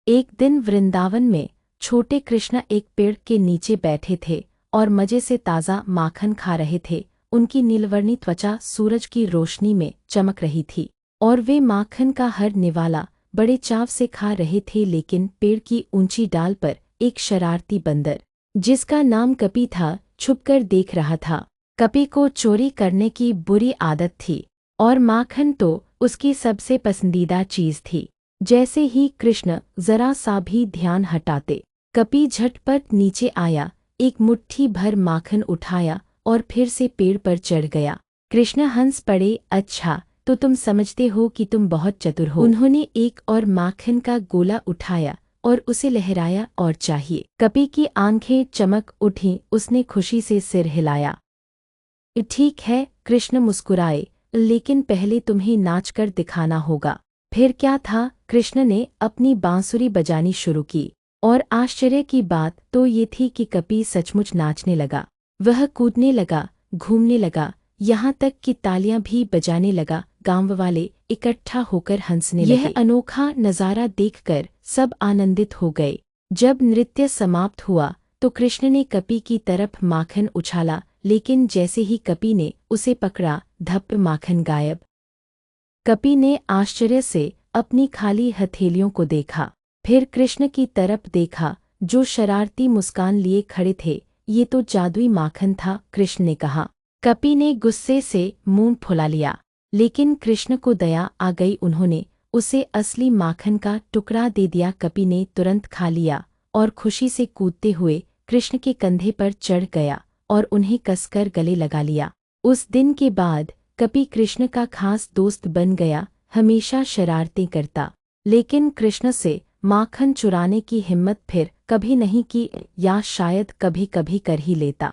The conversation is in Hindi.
एक दिन वृंदावन में छोटे कृष्ण एक पेड़ के नीचे बैठे थे और मजे से ताज़ा माखन खा रहे थे। उनकी नीलवर्णी त्वचा सूरज की रोशनी में चमक रही थी और वे माखन का हर निवाला बड़े चाव से खा रहे थे। लेकिन पेड़ की ऊंची डाल पर एक शरारती बंदर, जिसका नाम कपी था, छुपकर देख रहा था। कपी को चोरी करने की बुरी आदत थी और माखन तो उसकी सबसे पसंदीदा चीज थी। जैसे ही कृष्ण जरा सा भी ध्यान हटाते, कपी झटपट नीचे आया, एक मुट्ठी भर माखन उठाया और फिर से पेड़ पर चढ़ गया। कृष्ण हंस पड़े। अच्छा, तो तुम समझते हो कि तुम बहुत चतुर हो। उन्होंने एक और माखन का गोला उठाया और उसे लहराया और चाहिए। कपी की आंखें चमक उठीं। उसने खुशी से सिर हिलाया। ठीक है, कृष्ण मुस्कुराए, लेकिन पहले तुम्हें नाचकर दिखाना होगा। फिर क्या था, कृष्ण ने अपनी बांसुरी बजानी शुरू की और आश्चर्य की बात तो ये थी कि कपी सचमुच नाचने लगा। वह कूदने लगा, घूमने लगा, यहाँ तक कि तालियां भी बजाने लगा। गांव वाले इकट्ठा होकर हंसने लगे। यह अनोखा नज़ारा देखकर सब आनंदित हो गए। जब नृत्य समाप्त हुआ तो कृष्ण ने कपी की तरफ माखन उछाला, लेकिन जैसे ही कपी ने उसे पकड़ा, धप, माखन गायब। कपी ने आश्चर्य से अपनी खाली हथेलियों को देखा, फिर कृष्ण की तरफ देखा, जो शरारती मुस्कान लिए खड़े थे। ये तो जादुई माखन था, कृष्ण ने कहा। कपी ने गुस्से से मुंह फुला लिया, लेकिन कृष्ण को दया आ गई। उन्होंने उसे असली माखन का टुकड़ा दे दिया। कपी ने तुरंत खा लिया और खुशी से कूदते हुए कृष्ण के कंधे पर चढ़ गया और उन्हें कसकर गले लगा लिया। उस दिन के बाद कपी कृष्ण का खास दोस्त बन गया। हमेशा शरारतें करता, लेकिन कृष्ण से माखन चुराने की हिम्मत फिर कभी नहीं की, या शायद कभी कभी कर ही लेता।